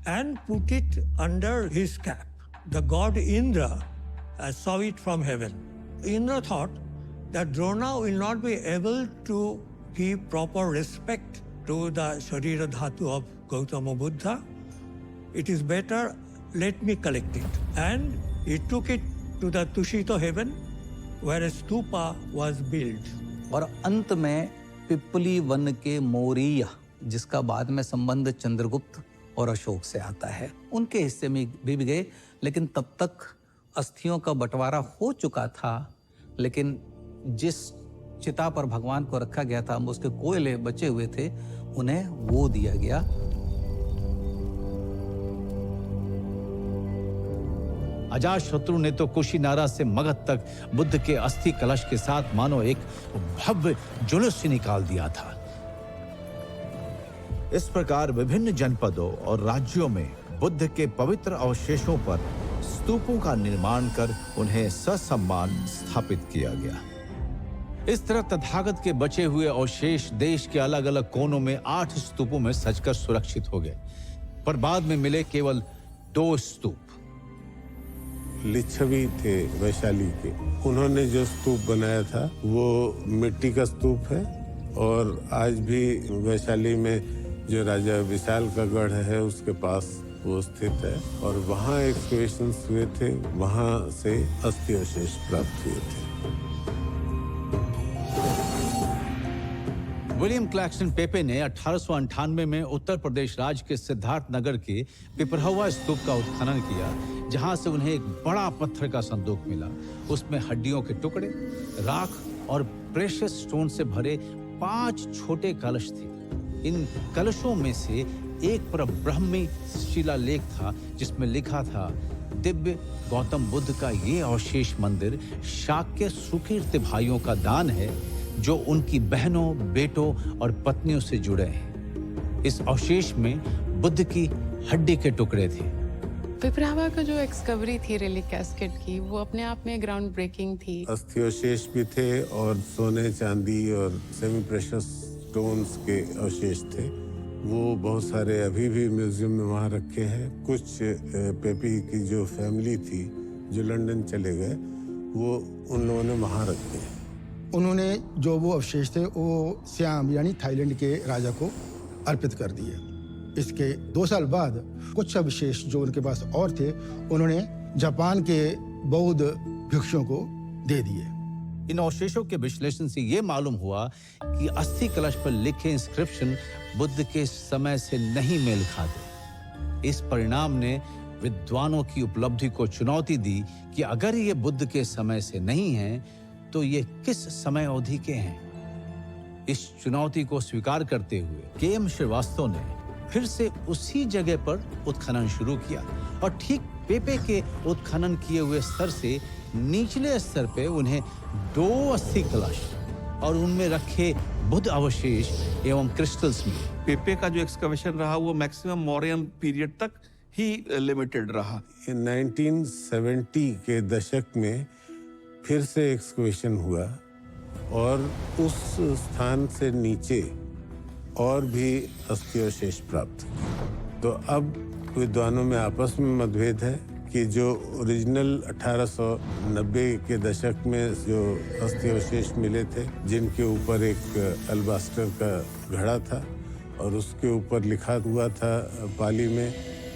and put it under his cap. The god Indra saw it from heaven. Indra thought that Drona will not be able to give proper respect to the Sharira Dhatu of Gautama Buddha. It is better, let me collect it. And he took it to the Tushita heaven where a stupa was built. और अंत में पिपली one के मौर्य, जिसका बाद में संबंध चंद्रगुप्त और अशोक से आता है, उनके हिस्से में भी गए, लेकिन तब तक अस्थियों का बंटवारा हो चुका था। लेकिन जिस चिता पर भगवान को रखा गया था, उसके कोयले बचे हुए थे, उन्हें वो दिया गया। अजातशत्रु ने तो कुशीनारा से मगध तक बुद्ध के अस्थि कलश के साथ मानो एक भव्य जुलूस निकाल दिया था। इस प्रकार विभिन्न जनपदों और राज्यों में बुद्ध के पवित्र अवशेषों पर स्तूपों का निर्माण कर उन्हें ससम्मान स्थापित किया गया। इस तरह तथागत के बचे हुए अवशेष देश के अलग अलग कोनों में 8 स्तूपों में सजकर सुरक्षित हो गए, पर बाद में मिले केवल 2 स्तूप। लिच्छवी थे वैशाली के, उन्होंने जो स्तूप बनाया था वो मिट्टी का स्तूप है, और आज भी वैशाली में जो राजा विशाल का गढ़ है उसके पास वो स्थित है, और वहाँ एक्सकवेशंस हुए थे, वहाँ से अस्थि अवशेष प्राप्त हुए थे। विलियम क्लैक्सन पेपे ने 1898 में उत्तर प्रदेश राज्य के सिद्धार्थ नगर के पिपरहवा स्तूप का उत्खनन किया, जहां से उन्हें एक बड़ा पत्थर का संदूक मिला। उसमें हड्डियों के टुकड़े, राख और प्रेशियस स्टोन से भरे 5 छोटे कलश थे। इन कलशों में से एक पर ब्रह्मी शिलालेख था, जिसमें लिखा था, दिव्य गौतम बुद्ध का ये अवशेष मंदिर शाक्य सुकीर्ति भाइयों का दान है, जो उनकी बहनों, बेटों और पत्नियों से जुड़े हैं। इस अवशेष में बुद्ध की हड्डी के टुकड़े थे। पिपरावा का जो एक्सकवरी थी रेलिक कैस्केट की, वो अपने आप में ग्राउंड ब्रेकिंग थी। अस्थि अवशेष भी थे और सोने, चांदी और सेमी प्रेशियस स्टोन्स के अवशेष थे। वो बहुत सारे अभी भी म्यूजियम में वहाँ रखे हैं। कुछ पेपी की जो फैमिली थी जो लंदन चले गए, वो उन लोगों ने वहाँ रखे हैं। उन्होंने जो वो अवशेष थे वो सियाम यानी थाईलैंड के राजा को अर्पित कर दिए। इसके 2 साल बाद कुछ अवशेष जो उनके पास और थे, उन्होंने जापान के बौद्ध भिक्षुओं को दे दिए। इन अवशेषों के विश्लेषण से ये मालूम हुआ कि अस्थि कलश पर लिखे इंस्क्रिप्शन बुद्ध के समय से नहीं मेल खाते। इस परिणाम ने विद्वानों की उपलब्धि को चुनौती दी कि अगर ये बुद्ध के समय से नहीं हैं, तो ये किस समय अवधि के हैं। इस चुनौती को स्वीकार करते हुए के.एम. श्रीवास्तव ने फिर से उसी जगह पर उत्खनन शुरू किया और ठीक पेपे के उत्खनन किए हुए स्तर से निचले स्तर पे उन्हें 2 अस्थि कलश और उनमें रखे बुद्ध अवशेष एवं क्रिस्टल्स मिले। पेपे का जो एक्सकवेशन रहा वो मैक्सिमम मौर्यन पीरियड तक ही लिमिटेड रहा। 1970 के दशक में फिर से एक्सकवेशन हुआ और उस स्थान से नीचे और भी अस्थिअवशेष प्राप्त हुए। तो अब विद्वानों में आपस में मतभेद है कि जो ओरिजिनल 1890 के दशक में जो अस्थिअवशेष मिले थे, जिनके ऊपर एक अल्बास्टर का घड़ा था और उसके ऊपर लिखा हुआ था पाली में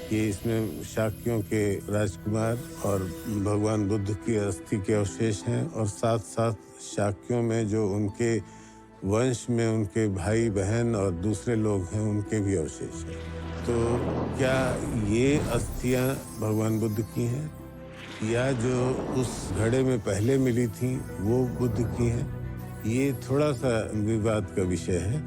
कि इसमें शाक्यों के राजकुमार और भगवान बुद्ध की अस्थि के अवशेष हैं और साथ साथ शाक्यों में जो उनके वंश में उनके भाई बहन और दूसरे लोग हैं उनके भी अवशेष हैं। तो क्या ये अस्थियां भगवान बुद्ध की हैं या जो उस घड़े में पहले मिली थी वो बुद्ध की हैं? ये थोड़ा सा विवाद का विषय है,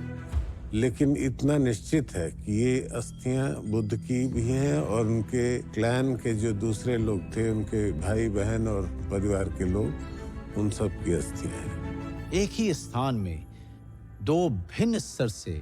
लेकिन इतना निश्चित है कि ये अस्थियां बुद्ध की भी हैं और उनके क्लैन के जो दूसरे लोग थे, उनके भाई बहन और परिवार के लोग, उन सब की अस्थियां हैं। एक ही स्थान में 2 भिन्न स्तर से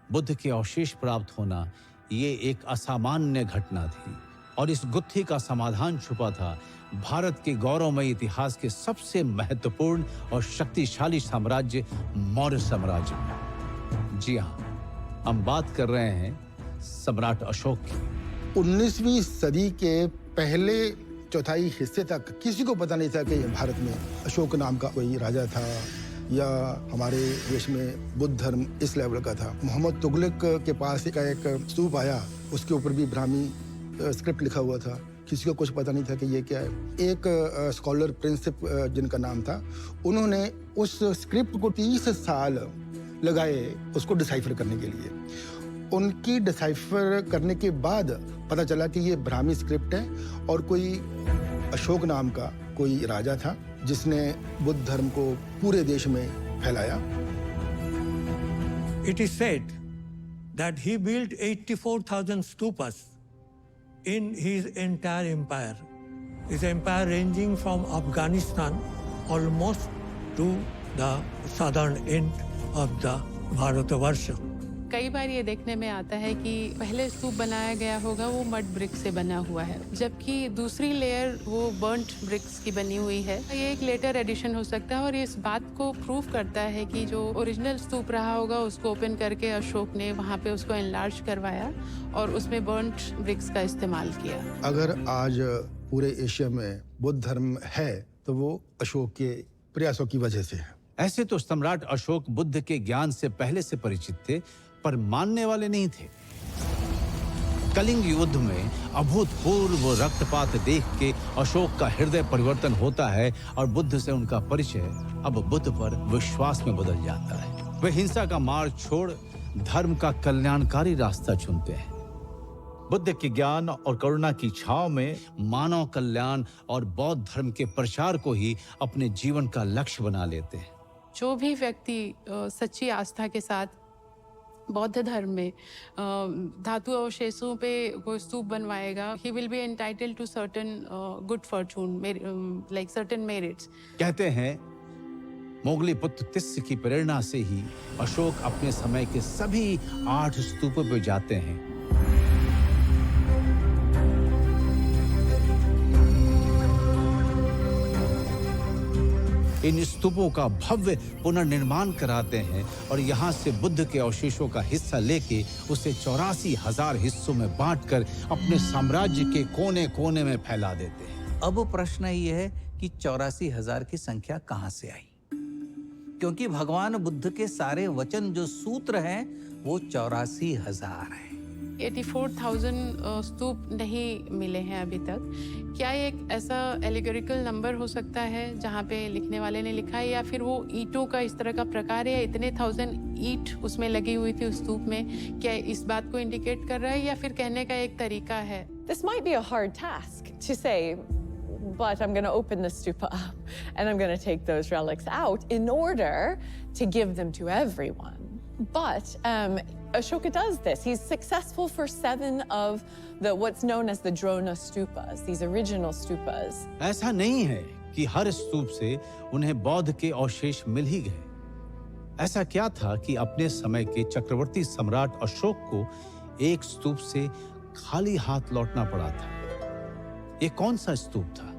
बुद्ध के अवशेष प्राप्त होना ये एक असामान्य घटना थी और इस गुत्थी का समाधान छुपा था भारत के गौरवमय इतिहास के सबसे महत्वपूर्ण और शक्तिशाली साम्राज्य मौर्य साम्राज्य में। जी हाँ, हम बात कर रहे हैं सम्राट अशोक की। 19वीं सदी के पहले चौथाई हिस्से तक किसी को पता नहीं था कि भारत में अशोक नाम का कोई राजा था या हमारे देश में बुद्ध धर्म इस लेवल का था। मोहम्मद तुगलक के पास एक स्तूप आया, उसके ऊपर भी ब्राह्मी स्क्रिप्ट लिखा हुआ था। किसी को कुछ पता नहीं था कि ये क्या है। एक स्कॉलर प्रिंसिप जिनका नाम था, उन्होंने उस स्क्रिप्ट को 30 साल लगाए उसको डिसाइफर करने के लिए। उनकी डिसाइफर करने के बाद पता चला कि ये ब्राह्मी स्क्रिप्ट है और कोई अशोक नाम का कोई राजा था जिसने बुद्ध धर्म को पूरे देश में फैलाया। It is said that he built 84,000 stupas in his entire empire. His empire ranging from Afghanistan almost to the southern end of the Bharatavarsha. कई बार ये देखने में आता है कि पहले स्तूप बनाया गया होगा वो मड ब्रिक से बना हुआ है, जबकि दूसरी लेयर वो बर्न्ट ब्रिक्स की बनी हुई है। ये एक लेटर एडिशन हो सकता है और इस बात को प्रूव करता है कि जो ओरिजिनल स्तूप रहा होगा उसको ओपन करके अशोक ने वहाँ पे उसको एनलार्ज करवाया और उसमें बर्न्ट ब्रिक्स का इस्तेमाल किया। अगर आज पूरे एशिया में बुद्ध धर्म है तो वो अशोक के प्रयासों की वजह से है। ऐसे तो सम्राट अशोक बुद्ध के ज्ञान से पहले से परिचित थे, पर मानने वाले नहीं थे। कलिंग युद्ध में अभूतपूर्व रक्तपात देख के अशोक का हृदय परिवर्तन होता है और बुद्ध से उनका परिचय अब बुद्ध पर विश्वास में बदल जाता है। वे हिंसा का मार्ग छोड़ धर्म का कल्याणकारी रास्ता चुनते हैं। बुद्ध के ज्ञान और करुणा की छांव में मानव कल्याण और बौद्ध धर्म के प्रचार को ही अपने जीवन का लक्ष्य बना लेते हैं। जो भी व्यक्ति सच्ची आस्था के साथ बौद्ध धर्म में धातु अवशेषों पे वो स्तूप बनवाएगा, he will be entitled to certain good fortune, like certain merits. कहते हैं मोगली पुत्र तिस्य की प्रेरणा से ही अशोक अपने समय के सभी 8 स्तूपों पर जाते हैं। इन स्तूपों का भव्य पुनर्निर्माण कराते हैं और यहाँ से बुद्ध के अवशेषों का हिस्सा लेके उसे 84,000 हिस्सों में बांटकर अपने साम्राज्य के कोने कोने में फैला देते हैं। अब प्रश्न ये है कि 84,000 की संख्या कहाँ से आई? क्योंकि भगवान बुद्ध के सारे वचन जो सूत्र हैं वो 84,000 हैं। 84,000 स्तूप नहीं मिले हैं अभी तक। क्या एक ऐसा एलिगोरिकल नंबर हो सकता है जहाँ पे लिखने वाले ने लिखा है, या फिर वो ईंटों का इस तरह का प्रकार है, इतने 1000 ईंट उसमें लगी हुई थी उस स्तूप में? क्या इस बात को इंडिकेट कर रहा है या फिर कहने का एक तरीका है? This might be a hard task to say but I'm going to open the stupa up and I'm going to take those relics out in order to give them to everyone. But Ashoka does this. He's successful for 7 of what's known as the Drona stupas, these original stupas. ऐसा नहीं है कि हर स्तूप से उन्हें बौद्ध के अवशेष मिल ही गए। ऐसा क्या था कि अपने समय के चक्रवर्ती सम्राट अशोक को एक स्तूप से खाली हाथ लौटना पड़ा था। ये कौन सा स्तूप था?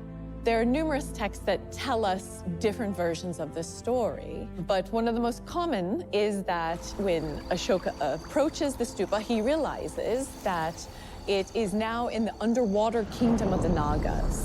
There are numerous texts that tell us different versions of this story, but one of the most common is that when Ashoka approaches the stupa, he realizes that it is now in the underwater kingdom of the Nagas.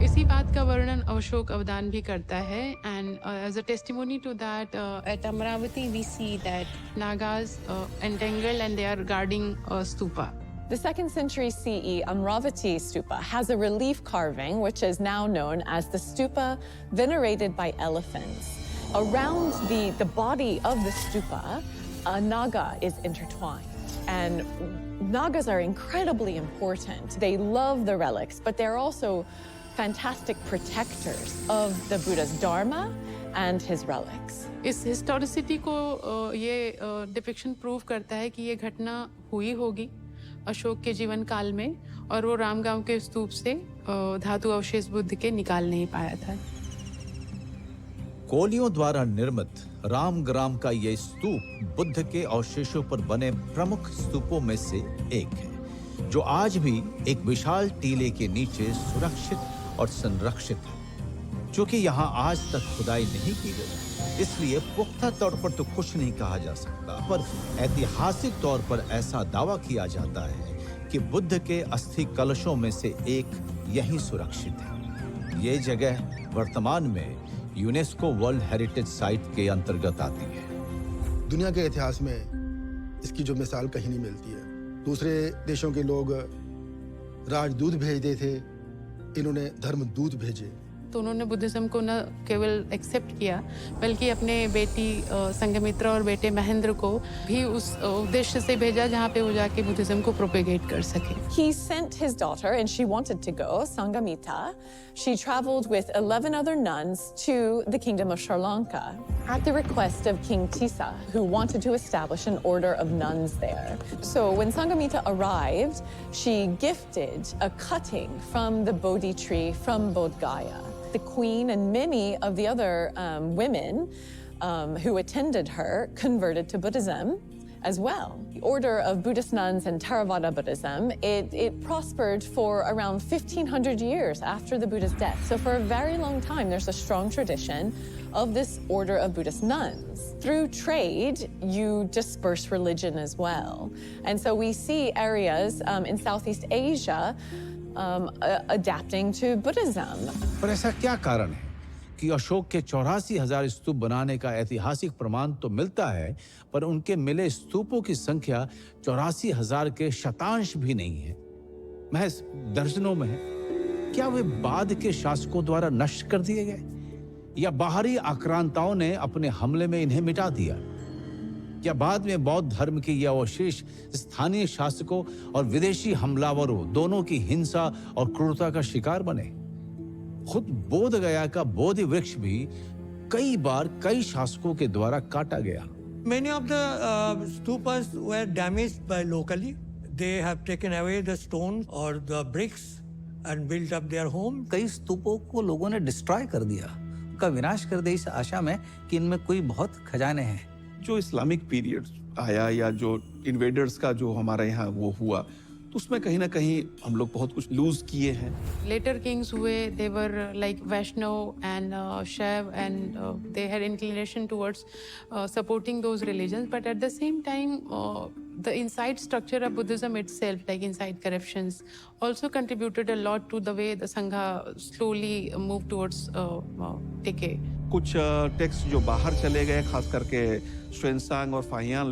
इसी बात का वर्णन अशोक अवदान भी करता है and as a testimony to that at Amaravati we see that Nagas entangled and they are guarding stupa. The 2nd century CE Amravati stupa has a relief carving which is now known as the stupa venerated by elephants. Around the body of the stupa, a naga is intertwined. And nagas are incredibly important. They love the relics, but they're also fantastic protectors of the Buddha's dharma and his relics. इस historicity को ये depiction prove करता है कि ये घटना हुई होगी अशोक के जीवन काल में और वो रामगांव के स्तूप से धातु अवशेष बुद्ध के निकाल नहीं पाया था. कोलियों द्वारा निर्मित रामग्राम का ये स्तूप बुद्ध के अवशेषों पर बने प्रमुख स्तूपों में से एक है, जो आज भी एक विशाल टीले के नीचे सुरक्षित और संरक्षित है. चूंकि यहाँ आज तक खुदाई नहीं की गई, इसलिए पुख्ता तौर पर तो कुछ नहीं कहा जा सकता, पर ऐतिहासिक तौर पर ऐसा दावा किया जाता है कि बुद्ध के अस्थि कलशों में से एक यहीं सुरक्षित है. ये जगह वर्तमान में यूनेस्को वर्ल्ड हेरिटेज साइट के अंतर्गत आती है. दुनिया के इतिहास में इसकी जो मिसाल कहीं नहीं मिलती है. दूसरे देशों के लोग राजदूत भेजते थे, इन्होंने धर्मदूत भेजे. तो उन्होंने बुद्धिज्म को न केवल एक्सेप्ट किया बल्कि अपने बेटी संघमित्रा और बेटे महेंद्र को भी उस उद्देश्य से भेजा जहाँ पे वो जाके बुद्धिज्म को प्रोपेगेट कर सके. He sent his daughter, and she wanted to go, Sangamita. She traveled with 11 other nuns to the kingdom of Sri Lanka at the request of King Tissa, who wanted to establish an order of nuns there. So when Sangamita arrived, she gifted a cutting from the Bodhi tree from Bodh Gaya. The queen and many of the other women who attended her converted to Buddhism as well. The order of Buddhist nuns and Theravada Buddhism, it prospered for around 1500 years after the Buddha's death. So for a very long time, there's a strong tradition of this order of Buddhist nuns. Through trade, you disperse religion as well. And so we see areas in Southeast Asia adapting to Buddhism. पर ऐसा क्या कारण है कि अशोक के 84,000 स्तूप बनाने का ऐतिहासिक प्रमाण तो मिलता है, पर उनके मिले स्तूपों की संख्या 84,000 के शतांश भी नहीं है, महज दर्जनों में है. क्या वे बाद के शासकों द्वारा नष्ट कर दिए गए या बाहरी आक्रांताओं ने अपने हमले में इन्हें मिटा दिया? क्या बाद में बौद्ध धर्म के ये अवशेष स्थानीय शासकों और विदेशी हमलावरों दोनों की हिंसा और क्रूरता का शिकार बने? खुद बोध गया का बोधि वृक्ष भी कई बार कई शासकों के द्वारा काटा गया. Many of the stupas were damaged by locally. They have taken away the stones or the bricks and built up their home. कई स्तूपों को लोगों ने डिस्ट्रॉय कर दिया, उनका विनाश कर दिया इस आशा में कि इनमें कोई बहुत खजाने हैं. जो इस्लामिक पीरियड आया या जो इन्वेडर्स का जो हमारे यहाँ वो हुआ, तो उसमें कहीं ना कहीं हम लोग बहुत कुछ लूज किए हैं. Later kings हुए, they were like Vaishnav and Shaiv, and they had inclination towards supporting those religions. But at the same time, the inside structure of Buddhism itself, like inside corruptions, also contributed a lot to the way the Sangha slowly moved towards decay. कुछ text जो बाहर चले गए, खास करके श्वेनसांग और फाहियान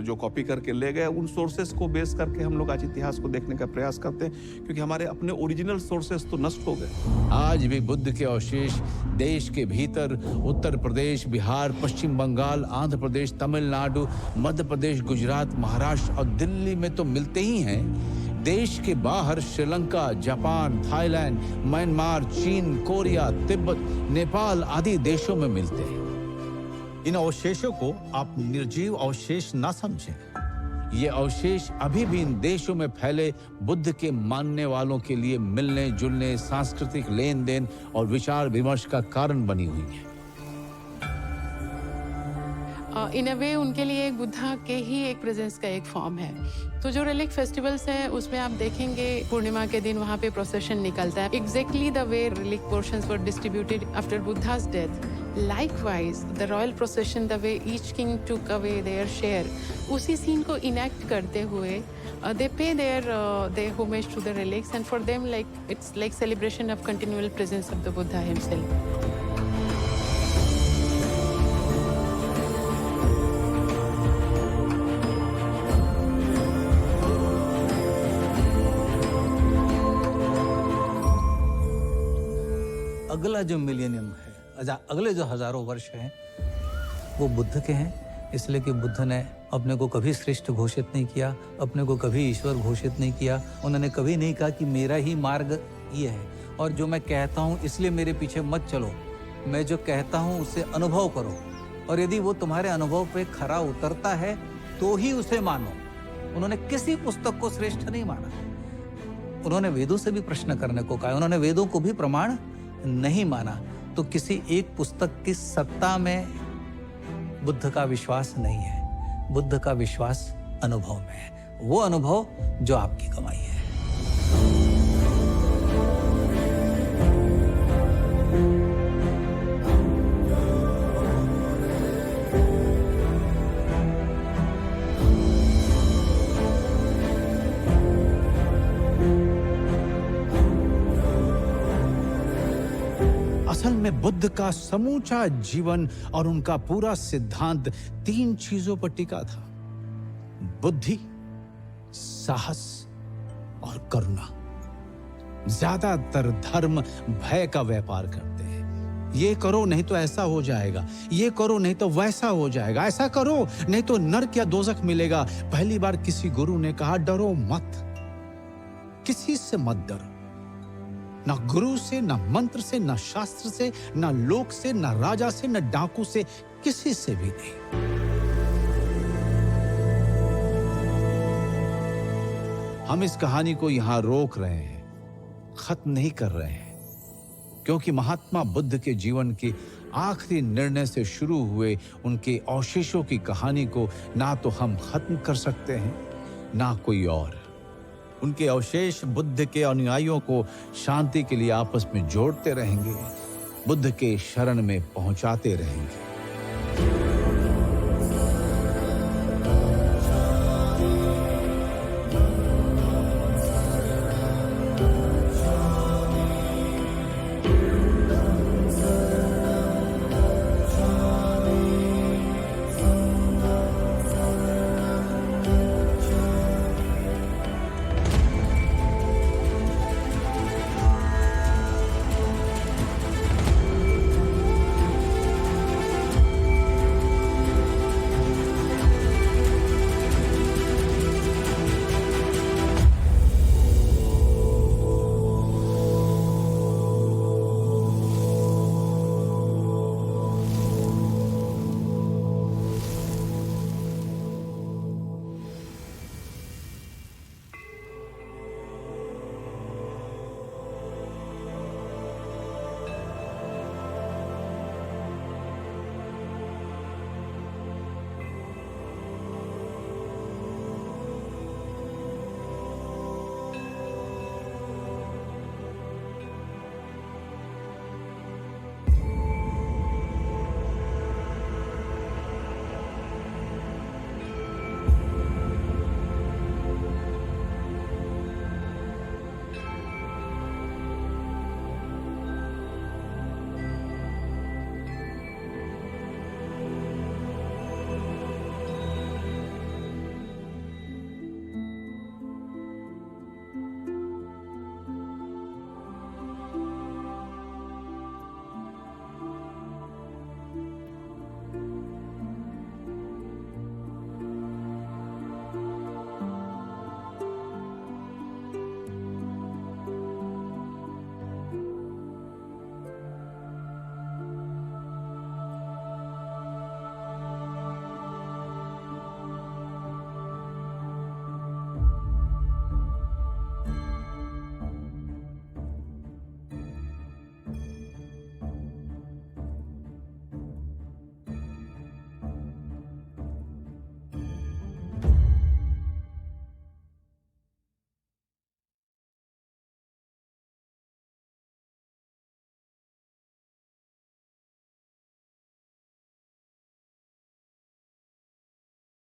जो copy करके ले गए, उन सोर्सेस को बेस करके हम लोग आज इतिहास को देखने का प्रयास करते हैं, क्योंकि हमारे अपने ओरिजिनल सोर्सेस तो नष्ट हो गए. आज भी बुद्ध के अवशेष देश के भीतर उत्तर प्रदेश, बिहार, पश्चिम बंगाल, आंध्र प्रदेश, तमिलनाडु, मध्य प्रदेश, गुजरात, महाराष्ट्र महाराष्ट्र और दिल्ली में तो मिलते ही हैं, देश के बाहर श्रीलंका, जापान, थाईलैंड, म्यांमार, चीन, कोरिया, तिब्बत, नेपाल आदि देशों में मिलते हैं। इन अवशेषों को आप निर्जीव अवशेष न समझें। ये अवशेष अभी भी इन देशों में फैले बुद्ध के मानने वालों के लिए मिलने जुलने, सांस्कृतिक लेन देन और विचार विमर्श का कारण बनी हुई है। इन अ वे उनके लिए एक बुद्धा के ही एक प्रेजेंस का एक फॉर्म है। तो जो रिलिक फेस्टिवल्स हैं उसमें आप देखेंगे पूर्णिमा के दिन वहाँ पे प्रोसेशन निकलता है, exactly the way relic portions were distributed after Buddha's death. Likewise, the royal procession, the way each king took away their share, उसी सीन को इनेक्ट करते हुए they pay their homage to the relics, and for them it's like celebration of continual presence of the Buddha himself. अगला जो millennium है, अगले जो हजारों वर्ष हैं, वो बुद्ध के हैं, इसलिए कि बुद्ध ने अपने को कभी श्रेष्ठ घोषित नहीं किया, अपने को कभी ईश्वर घोषित नहीं किया। उन्होंने कभी नहीं कहा कि मेरा ही मार्ग ये है और जो मैं कहता हूँ इसलिए मेरे पीछे मत चलो, मैं जो कहता हूँ उसे अनुभव करो, और यदि वो तुम्हारे अनुभव पे खरा उतरता है तो ही उसे मानो। उन्होंने किसी पुस्तक को श्रेष्ठ नहीं माना। उन्होंने वेदों से भी प्रश्न करने को कहा, उन्होंने वेदों को भी प्रमाण नहीं माना। तो किसी एक पुस्तक की सत्ता में बुद्ध का विश्वास नहीं है, बुद्ध का विश्वास अनुभव में है, वो अनुभव जो आपकी कमाई है। असल में बुद्ध का समूचा जीवन और उनका पूरा सिद्धांत 3 चीजों पर टिका था: बुद्धि, साहस और करुणा। ज्यादातर धर्म भय का व्यापार करते हैं। ये करो नहीं तो ऐसा हो जाएगा, ये करो नहीं तो वैसा हो जाएगा, ऐसा करो नहीं तो नरक या दोजख मिलेगा। पहली बार किसी गुरु ने कहा डरो मत, किसी से मत डरो, ना गुरु से, ना मंत्र से, ना शास्त्र से, ना लोक से, ना राजा से, ना डाकू से, किसी से भी नहीं। हम इस कहानी को यहां रोक रहे हैं, खत्म नहीं कर रहे हैं, क्योंकि महात्मा बुद्ध के जीवन के आखिरी निर्णय से शुरू हुए उनके अवशेषों की कहानी को ना तो हम खत्म कर सकते हैं, ना कोई और। उनके अवशेष बुद्ध के अनुयायियों को शांति के लिए आपस में जोड़ते रहेंगे, बुद्ध के शरण में पहुंचाते रहेंगे।